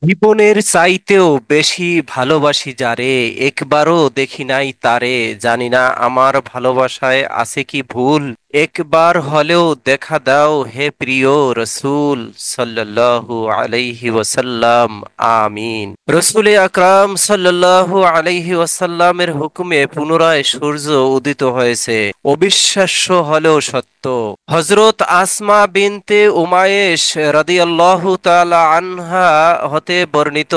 জীবনের চাইতেও বেশি ভালোবাসি যারে, একবারও দেখি নাই তারে, জানি না আমার ভালোবাসায় আছে কি ভুল। একবার হলেও দেখা দাও হে প্রিয় রসূল সাল্লাল্লাহু আলাইহি ওয়াসাল্লাম। আমিন। রসূল আকরাম সাল্লাল্লাহু আলাইহি ওয়াসাল্লামের হুকুমে পুনরায় সূর্য উদিত হয়েছে। অবিশ্বাস্য হলেও সত্য। হজরত আসমা বিনতে উমায়েশ রাদিয়াল্লাহু তাআলা আনহা হতে বর্ণিত,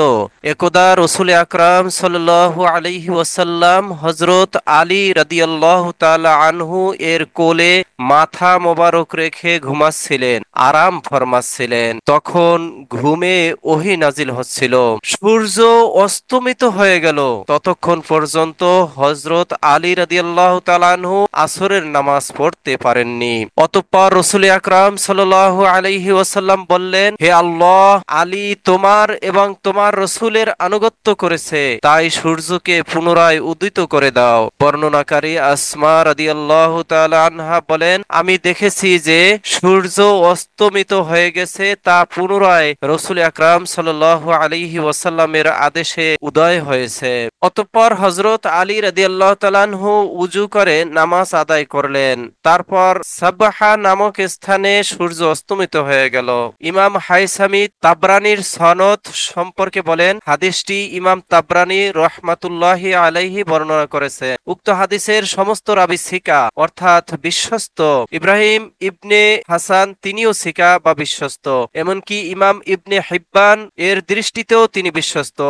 একদা রসূল আকরাম সাল্লাল্লাহু আলাইহি ওয়াসাল্লাম হজরত আলী রাদিয়াল্লাহু তাআলা আনহু এর কোলে মাথা মোবারক রেখে ঘুমাচ্ছিলেন, আরাম ফরমাচ্ছিলেন। তখন ঘুমে ওহী নাজিল হচ্ছিল। সূর্য অস্তমিত হয়ে গেল। ততক্ষণ পর্যন্ত হজরত আলী রাদিয়াল্লাহু তাআলা আনহু আসরের নামাজ পড়তে পারেননি। অতঃপর রসূল আকরাম সাল্লাল্লাহু আলাইহি ওয়াসাল্লাম বললেন, হে আল্লাহ, আলী তোমার এবং তোমার রসূলের আনুগত্য করেছে, তাই সূর্যকে পুনরায় উদিত করে দাও। বর্ণনাকারী আসমা রাদিয়াল্লাহু তাআলা আনহা বলেন, আমি দেখেছি যে সূর্য অস্তমিত হয়ে গেছে, তা পুনরায় রসূল আকরাম সাল্লাল্লাহু আলাইহি ওয়াসাল্লামের আদেশে উদয় হয়েছে। অতঃপর হযরত আলী রাদিয়াল্লাহু তাআলা আনহু উযু করে নামাজ আদায় করলেন। তারপর সাবহা নামক স্থানে সূর্য অস্তমিত হয়ে গেল। ইমাম হাইসামি তাবরানীর সনদ সম্পর্কে বলেন, হাদিসটি ইমাম তাবরানী রহমাতুল্লাহি আলাইহি বর্ণনা করেছে। উক্ত হাদিসের সমস্ত রাবী সিকা অর্থাৎ বিশ্বস্ত। ইব্রাহিম ইবনে হাসান তিনিও সিকা বা বিশ্বস্ত। এমনকি ইমাম ইবনে হিব্বান এর দৃষ্টিতেও তিনি বিশ্বস্ত।